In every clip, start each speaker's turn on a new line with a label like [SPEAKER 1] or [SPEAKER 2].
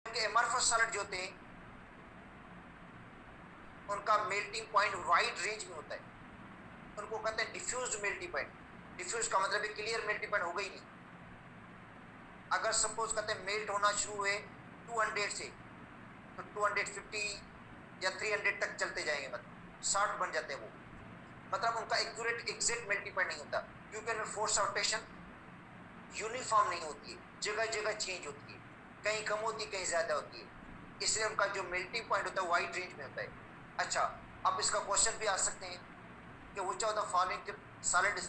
[SPEAKER 1] जबकि amorphous solid जो होते हैं उनका मेल्टिंग पॉइंट वाइड रेंज में होता है, उनको कहते हैं डिफ्यूज्ड मेल्टिंग पॉइंट। डिफ्यूज का मतलब है क्लियर मेल्टिंग पॉइंट होगा ही नहीं। अगर सपोज कहते हैं मेल्ट होना शुरू हुए 200 से, तो 250 या 300 तक चलते जाएंगे, मतलब 60 बन जाते हैं वो। मतलब उनका एक्यूरेट एग्जैक्ट मेल्टिंग पॉइंट नहीं होता, क्योंकि उनमें फोर्स ऑफ रोटेशन यूनिफॉर्म नहीं होती है, जगह जगह चेंज होती है, कहीं कम होती है कहीं ज्यादा होती है, इसलिए उनका जो मेल्टिंग पॉइंट होता है वाइड रेंज में होता है। अच्छा, अब इसका क्वेश्चन भी आ सकते हैं कि which of the following solid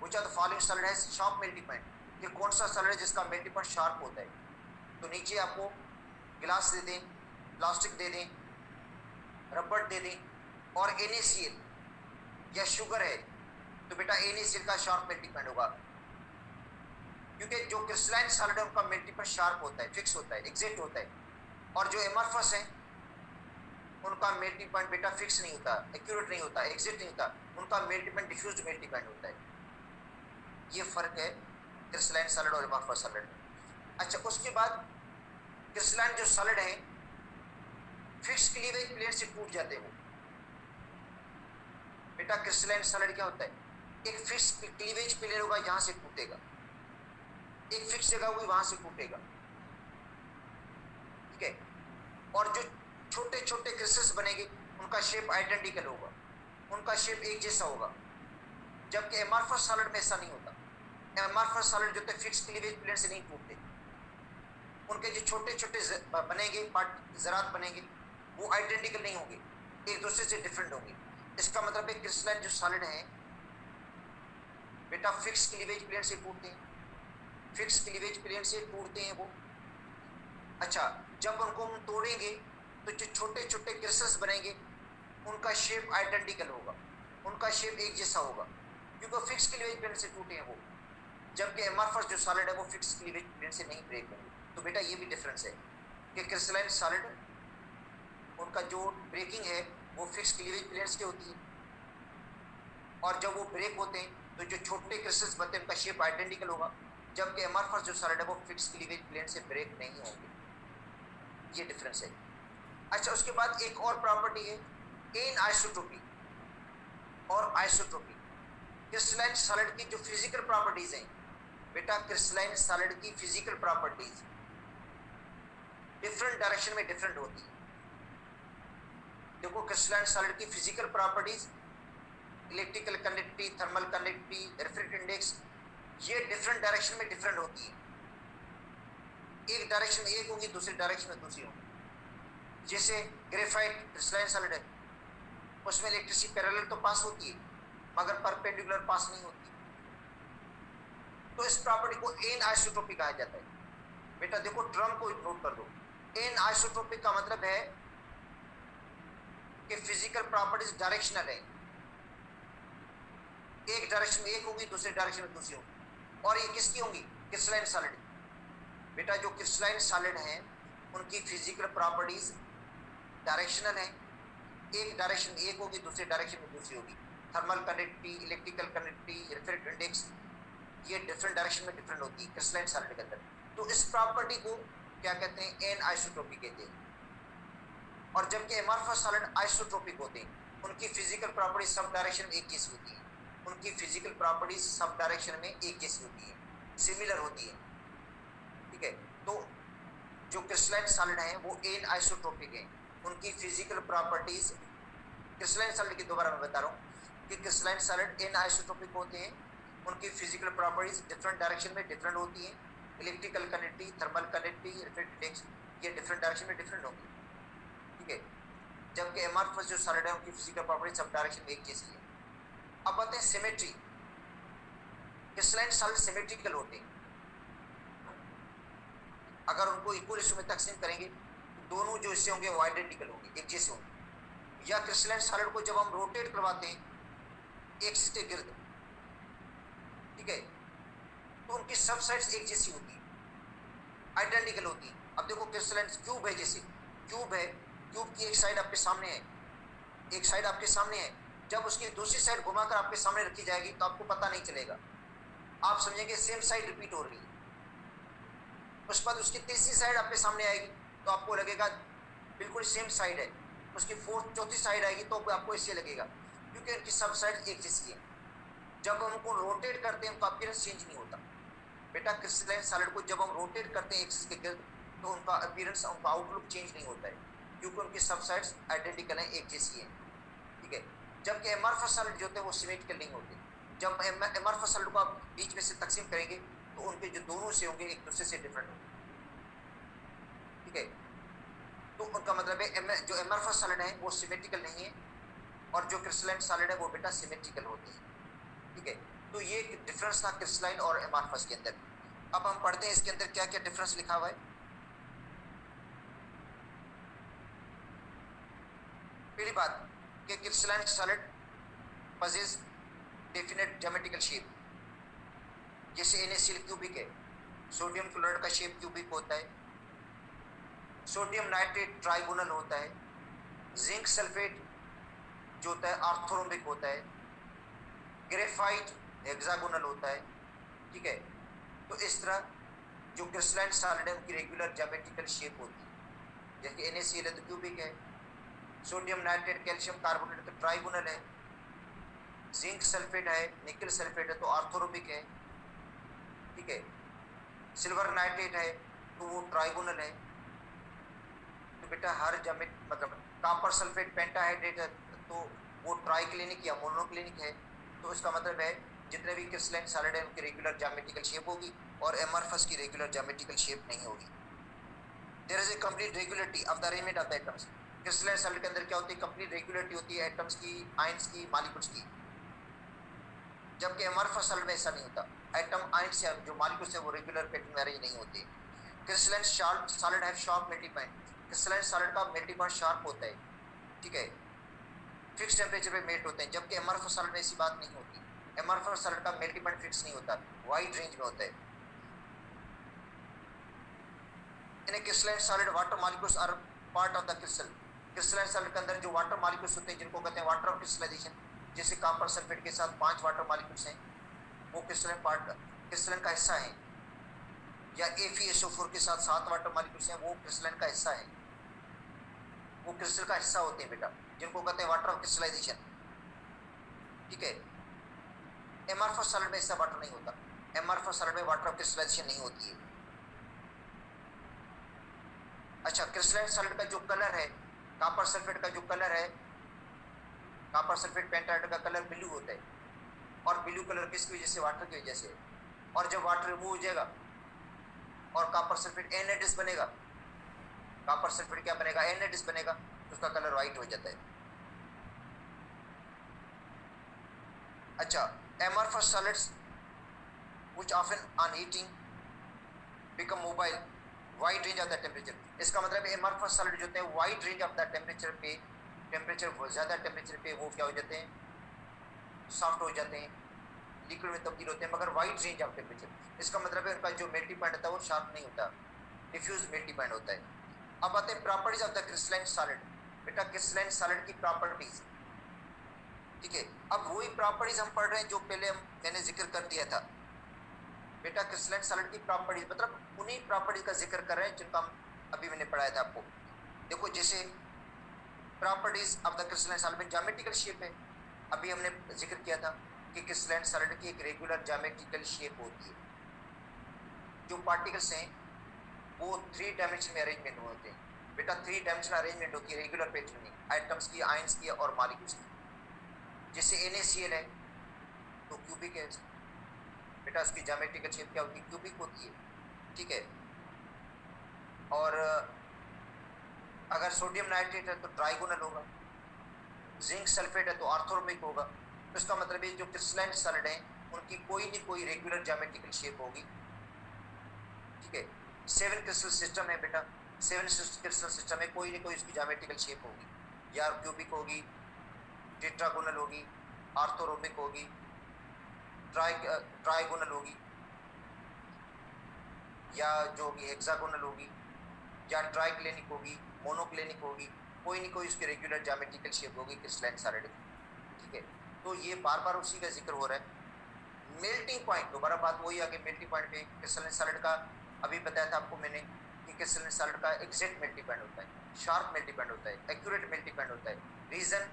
[SPEAKER 1] which of the following solid has sharp melting point, ये कौन सा सॉलिड है जिसका मेल्टिंग पॉइंट शार्प होता है। तो नीचे आपको गिलास दे दें, प्लास्टिक दे दें, रबड़ दे दें और NaCl या शुगर है, तो बेटा NaCl का शार्प मेल्टिंग पॉइंट होगा, क्योंकि जो क्रिस्टलाइन सॉलिड है उनका मेल्टिंग पॉइंट शार्प होता है, फिक्स होता है, एग्जैक्ट होता है। और जो एमरफस है उनका मेल्टिंग पॉइंट बेटा फिक्स नहीं होता, एक्यूरेट नहीं होता, एग्जैक्ट नहीं होता, उनका melting point diffused melting point होता है। ये फर्क है क्रिस्टलाइन सॉलिड और एमरफस सॉलिड में। अच्छा, उसके बाद क्रिस्टलाइन जो सॉलिड है फिक्स क्लीवेज प्लेन से टूट जाते हैं वो। बेटा क्रिस्टलाइन सॉलिड क्या होता है, एक फिक्स क्लीवेज प्लेन होगा, यहां से टूटेगा, एक फिक्स जगह हुई वहां से टूटेगा, ठीक है। और जो छोटे छोटे क्रिस्टल्स बनेंगे उनका शेप आइडेंटिकल होगा, उनका शेप एक जैसा होगा, जबकि एमरफस सॉलिड में ऐसा नहीं होता। एमरफस सॉलिड जो होते फिक्स क्लीवेज प्लेन से नहीं टूटते, उनके जो छोटे छोटे बनेंगे पार्ट ज़रात बनेंगे वो आइडेंटिकल नहीं होंगे, एक दूसरे से डिफरेंट होंगे। इसका मतलब है क्रिस्टलाइन जो सॉलिड है बेटा फिक्स क्लीवेज प्लेन से टूटते हैं, फिक्स क्लीवेज प्लेन से टूटते हैं वो। अच्छा, जब उनको हम तोड़ेंगे तो जो छोटे छोटे क्रिस्टल्स बनेंगे उनका शेप आइडेंटिकल होगा, उनका शेप एक जैसा होगा, क्योंकि फिक्स क्लीवेज प्लेन से टूटे हैं वो। जबकि एमरफस जो सॉलिड है वो फिक्स क्लीवेज प्लेन से नहीं ब्रेक होंगे। तो बेटा ये भी डिफरेंस है कि क्रिस्टलाइन सॉलिड उनका जो ब्रेकिंग है वो फिक्स क्लीवेज प्लेन से होती है, और जब वो ब्रेक होते हैं तो जो छोटे क्रिस्टल्स बनते हैं उनका शेप आइडेंटिकल होगा, जबकि एमरफस जो सॉलिड है वो फिक्स क्लीवेज प्लेन से ब्रेक नहीं होंगे। ये डिफरेंस है। अच्छा, उसके बाद एक और प्रॉपर्टी है एन आइसोट्रोपी और आइसोट्रोपी। क्रिस्टलाइन सॉलिड की जो फिजिकल प्रॉपर्टीज हैं बेटा, क्रिस्टलाइन सॉलिड की फिजिकल प्रॉपर्टीज डिफरेंट डायरेक्शन में डिफरेंट होती है। देखो क्रिस्टलाइन सॉलिड की physical properties, electrical conductivity, thermal conductivity, refractive index, ये डिफरेंट डायरेक्शन में डिफरेंट होती है। एक डायरेक्शन में एक होगी, दूसरी डायरेक्शन में दूसरी होगी। जैसे ग्रेफाइट क्रिस्टलाइन सॉलिड है, उसमें इलेक्ट्रिसिटी पैरेलल तो पास होती है मगर परपेंडिकुलर पास नहीं होती, तो इस प्रॉपर्टी को एन आइसोट्रोपी कहा जाता है। बेटा देखो टर्म को नोट कर दो, एन आइसोट्रोपी का मतलब है कि फिजिकल प्रॉपर्टीज डायरेक्शनल है, एक डायरेक्शन में एक होगी, दूसरे डायरेक्शन में दूसरी होगी। और ये किसकी होंगी, क्रिस्टलाइन सॉलिड। बेटा जो क्रिस्टलाइन सॉलिड हैं उनकी फिजिकल प्रॉपर्टीज डायरेक्शनल है, एक डायरेक्शन में एक होगी, दूसरे डायरेक्शन में दूसरी होगी। Thermal conductivity, electrical conductivity, refractive index, ये डिफरेंट डायरेक्शन में डिफरेंट होती है क्रिस्टलाइन सॉलिड के अंदर। तो इस प्रॉपर्टी को क्या कहते हैं, एन आइसोट्रोपी कहते हैं। और जबकि एमरफस सॉलिड आइसोट्रोपिक होते हैं, उनकी फिजिकल प्रॉपर्टी सब डायरेक्शन में एक जैसी होती है, उनकी फिजिकल प्रॉपर्टी सब डायरेक्शन में एक जैसी होती है, सिमिलर होती है, ठीक है। तो जो क्रिस्टलाइन सॉलिड है वो एन आइसोट्रोपिक है, उनकी फिजिकल प्रॉपर्टीज क्रिस्टलाइन सॉलिड की दोबारा मैं बता रहा हूँ कि क्रिस्टलाइन सॉलिड एन आइसोट्रोपिक होते हैं, उनकी फिजिकल प्रॉपर्टीज डिफरेंट डायरेक्शन में डिफरेंट होती हैं, electrical conductivity, thermal conductivity, refractive index, ये डिफरेंट डायरेक्शन में डिफरेंट होंगी, ठीक है। जबकि एमरफस जो सॉलिड है उनकी फिजिकल प्रॉपर्टी सब डायरेक्शन में एक जैसी है। अब आते हैं सिमेट्री। क्रिस्टलाइन सॉलिड सिमेट्रिकल होते हैं, अगर उनको इक्वल हिस्सों में तकसीम करेंगे तो दोनों जो हिस्से होंगे वो आइडेंटिकल होंगे, एक जैसे होंगे। या क्रिस्टलाइन सॉलिड को जब हम रोटेट करवाते हैं एक एक्सिस के गिर्द, ठीक है, तो उनकी सब साइड्स एक जैसी होती है, आइडेंटिकल होती है। अब देखो क्रिस्टलाइन क्यूब है, जैसे क्यूब है, क्यूब की एक साइड आपके सामने है, एक साइड आपके सामने है, जब उसकी दूसरी साइड घुमाकर आपके सामने रखी जाएगी तो आपको पता नहीं चलेगा, आप समझेंगे सेम साइड रिपीट हो रही है। उसके बाद उसकी तीसरी साइड आपके सामने आएगी तो आपको लगेगा बिल्कुल सेम साइड है, उसकी फोर्थ चौथी साइड आएगी तो आपको इससे लगेगा, क्योंकि उनकी सब साइड एक जैसी है। जब हम उनको रोटेट करते हैं तो अपीयरेंस चेंज नहीं होता बेटा। क्रिस्टलाइन सॉलिड को जब हम रोटेट करते हैं एक्सिस के गिर्द तो उनका अपीयरेंस, उनका आउटलुक चेंज नहीं होता है, क्योंकि उनकी सब साइड्स आइडेंटिकल है, एक जैसी है, ठीक है। जबकि एमरफस सॉलिड जो होते हैं वो सिमेट्रिकल नहीं होते। जब एमरफस सॉलिड को आप बीच में से तकसीम करेंगे तो उनके जो दोनों से होंगे एक दूसरे से डिफरेंट होंगे, ठीक है। तो उनका मतलब है जो एमरफस सॉलिड है वो सिमेट्रिकल नहीं है और जो क्रिस्टलाइन सॉलिड है वो बेटा सिमेट्रिकल होते हैं, ठीक है। तो ये डिफरेंस था क्रिस्टलाइन और एमरफस के अंदर। अब हम पढ़ते हैं इसके अंदर क्या क्या डिफरेंस लिखा हुआ है। पहली बात कि crystalline solid possess definite geometrical shape, जैसे NaCl क्यूबिक है, सोडियम क्लोराइड का शेप क्यूबिक होता है, सोडियम नाइट्रेट ट्राइगोनल होता है, जिंक सल्फेट जो होता है आर्थोरोम्बिक होता है, ग्रेफाइट हेक्सागोनल होता है, ठीक है। तो इस तरह जो क्रिस्टलाइन सॉलिड है उनकी रेगुलर ज्योमेट्रिकल शेप होती है, जैसे NaCl है तो क्यूबिक है, सोडियम नाइट्रेट कैल्शियम कार्बोनेट तो ट्राइगोनल है, जिंक सल्फेट है, निकल सल्फेट है तो आर्थोरोबिक है, ठीक है। सिल्वर नाइट्रेट है तो वो ट्राइगोनल है। तो बेटा हर मतलब कॉपर सल्फेट पेंटाहाइड्रेट है तो वो ट्राइक्लिनिक या मोनोक्लिनिक है। तो इसका मतलब है जितने भी क्रिस्टलाइन सॉलिड है उनकी रेगुलर ज्योमेट्रिकल शेप होगी और एमरफस की रेगुलर ज्योमेट्रिकल शेप नहीं होगी। There is a complete regularity of the arrangement of the atoms. Crystalline solid के अंदर क्या होती है, कंप्लीट रेगुलरिटी होती है एटम्स की, आयंस की, मॉलिक्यूल्स की, जबकि एमरफस सॉलिड में ऐसा नहीं होता। एटम आयंस या जो मॉलिक्यूल्स है वो रेगुलर पैटर्न में अरेंज नहीं होते। Crystalline solid have sharp melting point. Crystalline solid का मेल्टिंग पॉइंट शार्प होता है, ठीक है, फिक्स टेम्परेचर पे मेल्ट होते हैं, जबकि एमरफस सॉलिड में ऐसी बात नहीं होती। एमरफस सॉलिड का मेल्टिंग पॉइंट फिक्स नहीं होता, वाइड रेंज में होता है। In crystalline solid water molecules are part of the crystal. Crystalline solid के अंदर जो वाटर मॉलिक्यूल्स होते हैं जिनको कहते हैं वाटर ऑफ क्रिस्टलाइजेशन, जैसे कॉपर सल्फेट के साथ 5 वाटर मॉलिक्यूल्स हैं वो क्रिस्टलाइन का हिस्सा है, या FeSO4 के साथ 7 वाटर मॉलिक्यूल्स हैं वो क्रिस्टलाइन का हिस्सा है, वो क्रिस्टल का हिस्सा होते हैं बेटा, जिनको कहते हैं वाटर ऑफ क्रिस्टलाइजेशन, ठीक है। एमरफस सॉलिड में ऐसा वाटर नहीं होता, एमरफस सॉलिड में वाटर ऑफ क्रिस्टलाइजेशन नहीं होती है। अच्छा, क्रिस्टलाइन सॉलिड का जो कलर है, कॉपर सल्फेट का जो कलर है, कॉपर सल्फेट पेंटाहाइड्रेट का कलर ब्लू होता है, और ब्लू कलर किसकी वजह से, वाटर की वजह से। और जब वाटर रिमूव हो जाएगा और कॉपर सल्फेट NaDs बनेगा, कॉपर सल्फेट क्या बनेगा, NaDs बनेगा, तो उसका कलर व्हाइट हो जाता है। अच्छा, amorphous solids which often on heating become mobile wide range of the temperature. इसका मतलब एमरफस सॉलिड जो होते हैं wide range of the temperature पे, ज़्यादा टेम्परेचर पे वो क्या हो जाते हैं, सॉफ्ट हो जाते हैं, लिक्विड में तब्दील होते हैं, मगर वाइड रेंज ऑफ टेम्परेचर। इसका मतलब है उनका जो मेल्टिंग पॉइंट होता है वो शार्प नहीं होता, डिफ्यूज मेल्टिंग पॉइंट होता है। अब आते हैं properties of the crystalline solid. बेटा क्रिस्टलाइन सॉलिड की प्रॉपर्टीज, ठीक है। अब वही प्रॉपर्टीज हम पढ़ रहे हैं जो पहले मैंने जिक्र कर दिया था। बेटा क्रिस्टलाइन सॉलिड की प्रॉपर्टीज मतलब उन्हीं प्रॉपर्टीज का जिक्र कर रहे हैं जिनका अभी मैंने पढ़ाया था आपको। देखो जैसे properties of the crystalline solid में ज्योमेट्रिकल शेप है, अभी हमने जिक्र किया था कि क्रिस्टलाइन सॉलिड की एक रेगुलर ज्योमेट्रिकल शेप होती है। जो पार्टिकल्स हैं वो 3 डायमेंशन में अरेंजमेंट होते हैं। बेटा 3 डायमेंशनल अरेंजमेंट होती है रेगुलर पैटर्न में, आइटम्स की, आयंस की और मॉलिक्यूल्स की। जैसे NaCl है तो क्यूबिक है बेटा, उसकी ज्योमेट्रिकल शेप क्या होती है, क्यूबिक होती है, ठीक है। और अगर सोडियम नाइट्रेट है तो ट्राइगोनल होगा, जिंक सल्फेट है तो आर्थोरोबिक होगा। तो इसका मतलब है जो क्रिस्टलाइन सॉलिड है उनकी कोई न कोई रेगुलर ज्योमेट्रिकल शेप होगी, ठीक है। 7 क्रिस्टल सिस्टम है बेटा, 7 क्रिस्टल सिस्टम में कोई न कोई उसकी ज्योमेट्रिकल शेप होगी, या क्यूबिक होगी, टेट्रागोनल होगी, आर्थोरोबिक होगी, ट्राइगोनल होगी, या जो होगी हेक्सागोनल होगी, या ट्राइक्लिनिक होगी, मोनोक्लिनिक होगी, कोई नहीं कोई उसकी रेगुलर ज्योमेट्रिकल शेप होगी क्रिस्टलाइन सॉलिड, ठीक है। तो ये बार बार उसी का जिक्र हो रहा है। मेल्टिंग पॉइंट, दोबारा बात वही आ गई मेल्टिंग पॉइंट पे। क्रिस्टलाइन सॉलिड का अभी बताया था आपको मैंने कि क्रिस्टलाइन सॉलिड का एग्जैक्ट मेल्टिंग पॉइंट होता है, शार्प मेल्टिंग पॉइंट होता है, एक्यूरेट मेल्टिंग पॉइंट होता है। रीजन,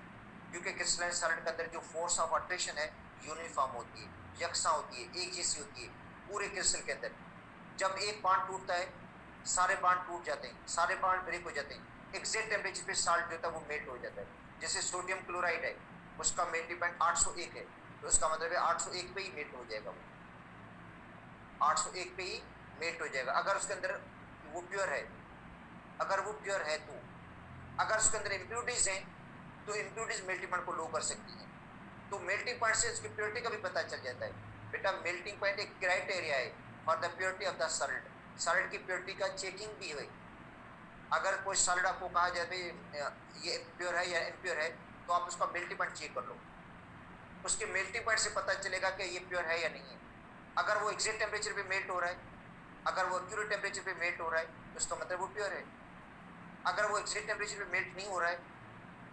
[SPEAKER 1] क्योंकि क्रिस्टलाइन सॉलिड के अंदर जो फोर्स ऑफ अट्रैक्शन है यूनिफॉर्म होती है, यकसा होती है, एक जैसी होती है पूरे क्रिस्टल के अंदर। जब एक बांड टूटता है सारे बांड टूट जाते हैं, सारे बांड ब्रेक हो जाते हैं। एग्जैक्ट टेम्परेचर पे साल्ट जो होता है वो मेल्ट हो जाता है। जैसे सोडियम क्लोराइड है, उसका मेल्टिंग पॉइंट 801 है, तो इसका मतलब है 801 पे ही मेल्ट हो जाएगा, वो 801 पे ही मेल्ट हो जाएगा। अगर उसके अंदर वो प्योर है, अगर वो प्योर है तो। अगर उसके अंदर इम्प्योरिटीज हैं तो इम्प्योरिटीज मेल्टिंग पॉइंट को लो कर सकती हैं। तो मेल्टिंग पॉइंट से उसकी प्योरिटी का भी पता चल जाता है। बेटा मेल्टिंग पॉइंट एक क्राइटेरिया है for the purity of the solid. Solid की प्योरिटी का चेकिंग भी है। अगर कोई सॉलिड आपको कहा जाए ये प्योर है या इम्प्योर है, तो आप उसका मेल्टिंग पॉइंट चेक कर लो, उसके मेल्टिंग पॉइंट से पता चलेगा कि ये प्योर है या नहीं है। अगर वो एग्जैक्ट टेम्परेचर पे मेल्ट हो रहा है, अगर वो एक्यूरेट टेम्परेचर पे मेल्ट हो रहा है, तो उसका मतलब वो प्योर है। अगर वो एग्जैक्ट टेम्परेचर पे मेल्ट नहीं हो रहा है,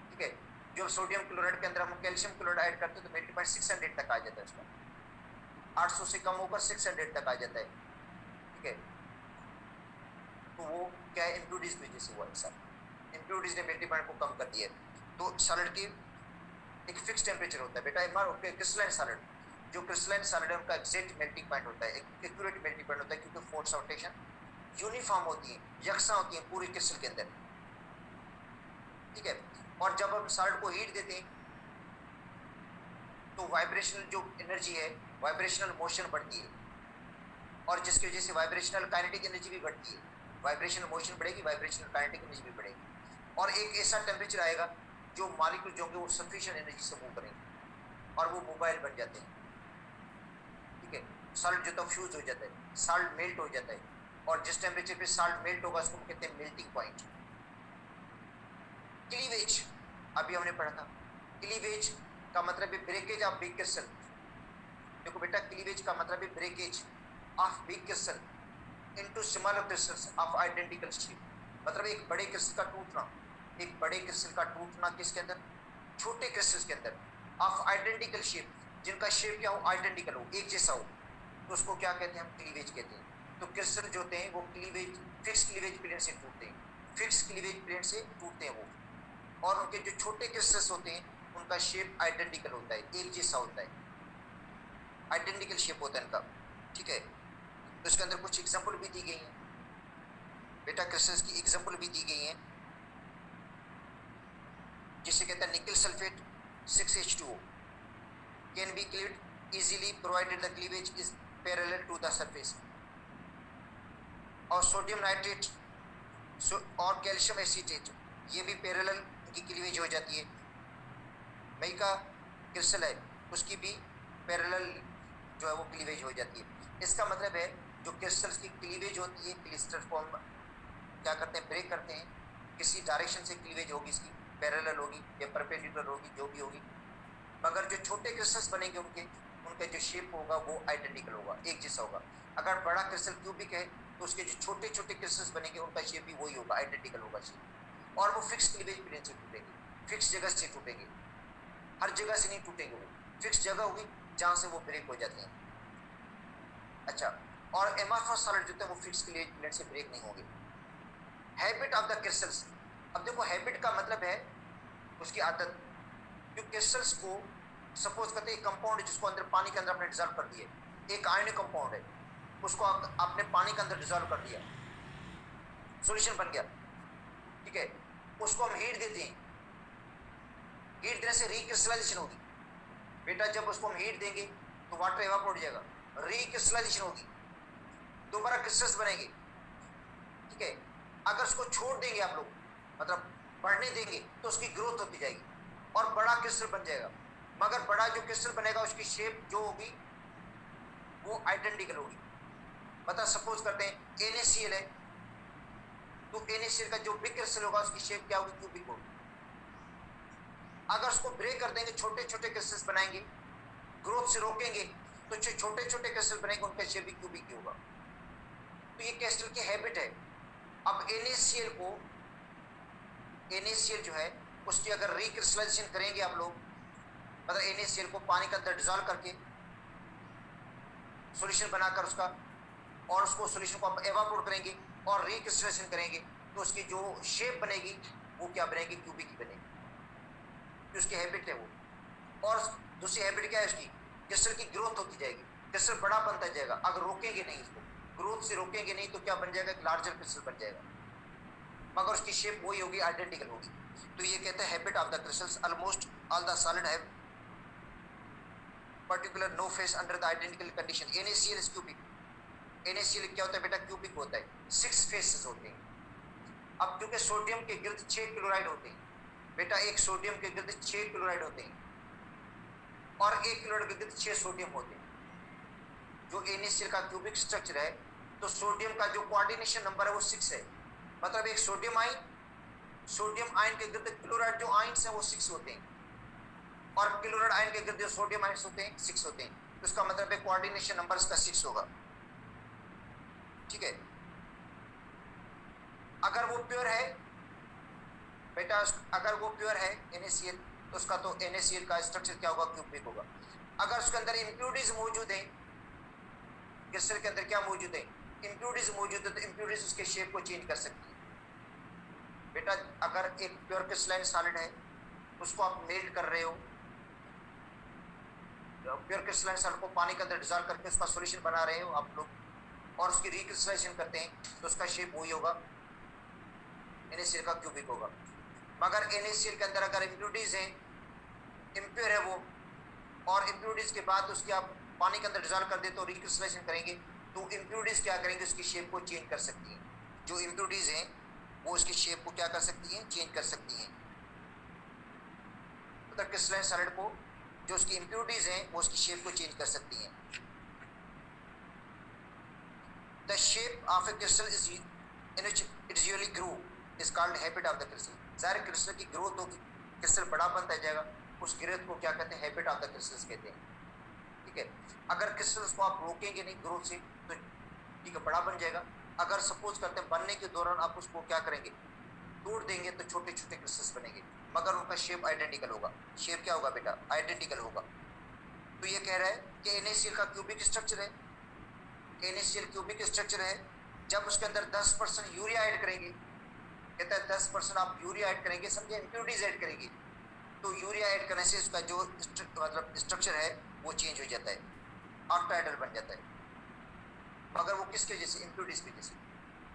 [SPEAKER 1] ठीक है, जो सोडियम क्लोराइड के अंदर हम कैल्शियम क्लोराइड ऐड करते हैं तो मेल्टिंग पॉइंट 600 तक आ जाता है उसका, 800 से कम होकर 600 तक आ जाता है, ठीक है। तो वो क्या है, इम्प्योरिटीज की वजह से हुआ ऐसा, इम्प्योरिटीज ने मेल्टिंग पॉइंट को कम कर दिया। तो सॉलिड की एक फिक्स टेम्परेचर होता है बेटा। क्रिस्टलाइन सॉलिड, जो क्रिस्टलाइन सॉलिड है उनका एग्जैक्ट मेल्टिंग पॉइंट होता है, एक्यूरेट मेल्टिंग पॉइंट होता है, क्योंकि फोर्स ऑफ रोटेशन यूनिफॉर्म होती है, यकसा होती है पूरे क्रिस्टल के अंदर, ठीक है। और जब हम सॉलिड को हीट देते हैं तो वाइब्रेशनल जो एनर्जी है, वाइब्रेशनल मोशन बढ़ती है, और जिसकी वजह से वाइब्रेशनल काइनेटिक एनर्जी भी बढ़ती है। वाइब्रेशनल मोशन बढ़ेगी, वाइब्रेशनल काइनेटिक एनर्जी भी बढ़ेगी। और एक ऐसा टेम्परेचर आएगा जो मॉलिक्यूल जो होंगे वो सफिशिएंट एनर्जी से मूव करेंगे और वो मोबाइल बन जाते हैं, ठीक है। सॉल्ट जो तो फ्यूज हो जाता है, सॉल्ट मेल्ट हो जाता है, और जिस टेम्परेचर पे सॉल्ट मेल्ट होगा उसको कहते हैं मेल्टिंग पॉइंट। क्लीवेज अभी हमने पढ़ा था, क्लीवेज का मतलब है ब्रेकेज ऑफ बिग क्रिस्टल। देखो बेटा, क्लीवेज का मतलब है breakage of big crystal into smaller crystals of identical shape. मतलब एक बड़े क्रिस्टल का टूटना, एक बड़े क्रिस्टल का टूटना किसके अंदर, छोटे क्रिस्टल्स के अंदर, ऑफ आइडेंटिकल शेप, जिनका शेप क्या हो, आइडेंटिकल हो, एक जैसा हो, तो उसको क्या कहते हैं, हम क्लीवेज कहते हैं। तो क्रिस्टल जो होते हैं वो क्लीवेज, फिक्स क्लीवेज प्लेन से टूटते हैं, फिक्स क्लीवेज प्लेन से टूटते हैं वो। और उनके जो छोटे क्रिस्टल्स होते हैं उनका शेप आइडेंटिकल होता है, एक जैसा होता है, आइडेंटिकल शेप होता है इनका, ठीक है। तो इसके अंदर कुछ एग्जांपल भी दी गई हैं बेटा, क्रिस्टल्स की एग्जांपल भी दी गई हैं, जिसे कहते हैं nickel sulphate 6H2O can be cleaved easily provided the cleavage is parallel to the surface. और सोडियम नाइट्रेट और कैल्शियम एसीटेट ये भी पैरेलल की क्लीवेज हो जाती है। मई का क्रिस्टल है उसकी भी पैरेलल जो है वो क्लीवेज हो जाती है। इसका मतलब है जो क्रिस्टल्स की क्लीवेज होती है, क्लिस्टर फॉर्म क्या करते हैं, ब्रेक करते हैं, किसी डायरेक्शन से क्लीवेज होगी, इसकी पैरेलल होगी या परपेंडिकुलर होगी, जो भी होगी। मगर जो छोटे क्रिस्टल्स बनेंगे उनका जो शेप होगा वो आइडेंटिकल होगा, एक जैसा होगा। अगर बड़ा क्रिस्टल क्यूबिक है तो उसके जो छोटे छोटे क्रिस्टल्स बनेंगे उनका शेप भी वही होगा, आइडेंटिकल होगा शेप। और वो फिक्स क्लीवेज प्लेन से टूटेंगे, फिक्स जगह से टूटेंगे, हर जगह से नहीं टूटेंगे, वो फिक्स जगह होगी जहाँ से वो ब्रेक हो जाते हैं। अच्छा, और एमॉर्फस सॉलिड जो है वो फिक्स क्लीवेज प्लेन से ब्रेक नहीं होंगे। हैबिट ऑफ द क्रिस्टल्स, अब देखो हैबिट का मतलब है उसकी आदत। जो क्रिस्टल्स को सपोज करते हैं कंपाउंड जिसको अंदर पानी के अंदर आपने डिजॉल्व कर दिया, एक आयनिक कंपाउंड है, उसको आपने पानी के अंदर डिजॉल्व कर दिया, सॉल्यूशन बन गया, ठीक है। उसको हम हीट देते हैं, हीट देने से रिक्रिस्टलाइजेशन होगी बेटा। जब उसको हम हीट देंगे तो वाटर एवापोरेट हो जाएगा, रिक्रिस्टलाइजेशन होगी, दोबारा क्रिस्टल्स बनेंगे, ठीक है। अगर उसको छोड़ देंगे आप लोग, मतलब बढ़ने देंगे, तो उसकी ग्रोथ होती जाएगी और बड़ा क्रिस्टल बन जाएगा। मगर बड़ा जो क्रिस्टल बनेगा उसकी शेप जो होगी वो आइडेंटिकल होगी। मतलब सपोज करते हैं NaCl है, तो NaCl का जो बिग क्रिस्टल होगा उसकी शेप क्या होगी, क्यूबिक होगी। अगर उसको ब्रेक कर देंगे, छोटे छोटे क्रिस्टल्स बनाएंगे, ग्रोथ से रोकेंगे, तो जो छोटे छोटे क्रिस्टल बनेंगे उनका शेप भी क्यूबिक होगा। तो ये क्रिस्टल की हैबिट है। अब NaCl जो है उसकी अगर रिक्रिस्टलाइजेशन करेंगे आप लोग, मतलब NaCl को पानी के अंदर डिजॉल्व करके सॉल्यूशन बनाकर उसका, और उसको सॉल्यूशन को आप एवापोरेट करेंगे और रिक्रिस्टलाइजेशन करेंगे तो उसकी जो शेप बनेगी वो क्या बनेगी, क्यूबिक ही बनेगी, कि उसकी हैबिट है वो। और दूसरी हैबिट क्या है उसकी, क्रिस्टल की ग्रोथ होती जाएगी, क्रिस्टल बड़ा बनता जाएगा। अगर रोकेंगे नहीं उसको, ग्रोथ से रोकेंगे नहीं तो क्या बन जाएगा, एक लार्जर क्रिस्टल बन जाएगा, मगर उसकी शेप वही होगी, आइडेंटिकल होगी। तो ये कहते हैं habit of the crystals, almost all the solid have particular no face under the identical condition. NaCl is cubic. NaCl क्या होता है बेटा, क्यूबिक होता है, 6 फेसेस होते हैं। अब क्योंकि सोडियम के गिर्द 6 क्लोराइड होते हैं बेटा, एक सोडियम के गिर्द 6 क्लोराइड होते हैं और एक क्लोराइड के गिर्द 6 सोडियम होते हैं। जो NaCl का क्यूबिक स्ट्रक्चर है तो सोडियम का जो कोऑर्डिनेशन नंबर है वो 6 है, मतलब एक सोडियम आयन के गिर्द क्लोराइड जो आयन्स हैं वो 6 होते हैं और क्लोराइड आयन के गिर्द जो सोडियम आयन्स होते हैं 6 होते हैं। तो इसका मतलब है कोऑर्डिनेशन नंबर इसका 6 होगा, ठीक है। अगर वो प्योर है बेटा, अगर वो प्योर है NaCl तो उसका तो NaCl का स्ट्रक्चर क्या होगा, क्यूबिक होगा। अगर उसके अंदर इम्प्यूरिटीज मौजूद है, क्रिस्टल के अंदर क्या मौजूद है, इम्प्यूरिटीज मौजूद है, तो इम्प्यूरिटीज उसके शेप को चेंज कर सकती है बेटा। अगर एक प्योर क्रिस्टलाइन सॉलिड है उसको आप मेल्ट कर रहे हो, प्योर क्रिस्टलाइन सॉलिड को पानी के अंदर डिजॉल्व करके उसका सॉल्यूशन बना रहे हो आप लोग, और उसकी रिक्रिस्टलाइजेशन करते हैं तो उसका शेप वही होगा, NaCl का क्यूबिक होगा। मगर NaCl के अंदर अगर इम्प्यूरिटीज हैं, इम्प्योर है वो, और इम्प्यूरिटीज के बाद उसकी आप पानी के अंदर डिजॉल्व कर दे तो रिक्रिस्टलाइजेशन करेंगे तो इम्प्यूरिटीज क्या करेंगे, उसकी शेप को चेंज कर सकती हैं। जो इम्प्यूरिटीज हैं वो उसकी शेप को क्या कर सकती हैं, चेंज कर सकती हैं। मतलब क्रिस्टलाइन सॉलिड को जो उसकी इम्प्यूरिटीज हैं वो उसकी शेप को चेंज कर सकती हैं। The shape of A crystal is in which it usually grow is called habit of the crystal. ज़ाहिर क्रिस्टल की ग्रोथ होगी, क्रिस्टल बड़ा बनता जाएगा, उस ग्रोथ को क्या कहते हैं, हैबिट ऑफ द क्रिस्टल्स कहते हैं, ठीक है। अगर क्रिस्टल्स को आप रोकेंगे नहीं ग्रोथ से तो ठीक है बड़ा बन जाएगा। अगर सपोज करते हैं बनने के दौरान आप उसको क्या करेंगे, तोड़ देंगे तो छोटे छोटे क्रिस्टल्स बनेंगे, मगर उनका शेप आइडेंटिकल होगा। शेप क्या होगा बेटा, आइडेंटिकल होगा। तो ये कह रहा है कि NaCl का क्यूबिक स्ट्रक्चर है, NaCl क्यूबिक स्ट्रक्चर है। जब उसके अंदर 10% यूरिया ऐड करेंगे, कहता है 10% आप यूरिया ऐड करेंगे, समझे, इम्प्यूरिटीज ऐड करेंगे, तो यूरिया ऐड करने से उसका जो मतलब स्ट्रक्चर है वो चेंज हो जाता है, ऑक्टाहेड्रल बन जाता है, मगर वो किसके जैसे, इम्प्यूरिटीज के जैसे।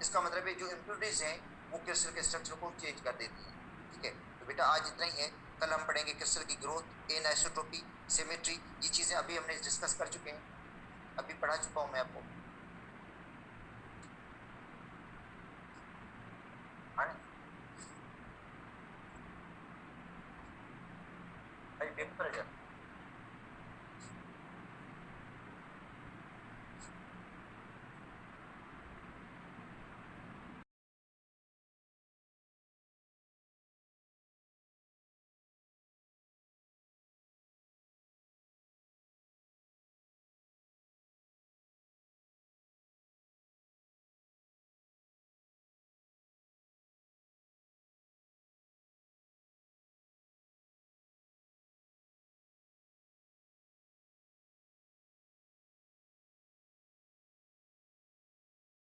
[SPEAKER 1] इसका मतलब है जो इम्प्यूरिटीज हैं वो क्रिस्टल के स्ट्रक्चर को चेंज कर देती हैं, ठीक है। तो बेटा आज इतना ही है, कल हम पढ़ेंगे क्रिस्टल की ग्रोथ, एनिसोट्रोपी, सिमेट्री, ये चीज़ें अभी हमने डिस्कस कर चुके हैं, अभी पढ़ा चुका हूँ मैं आपको, हाँ।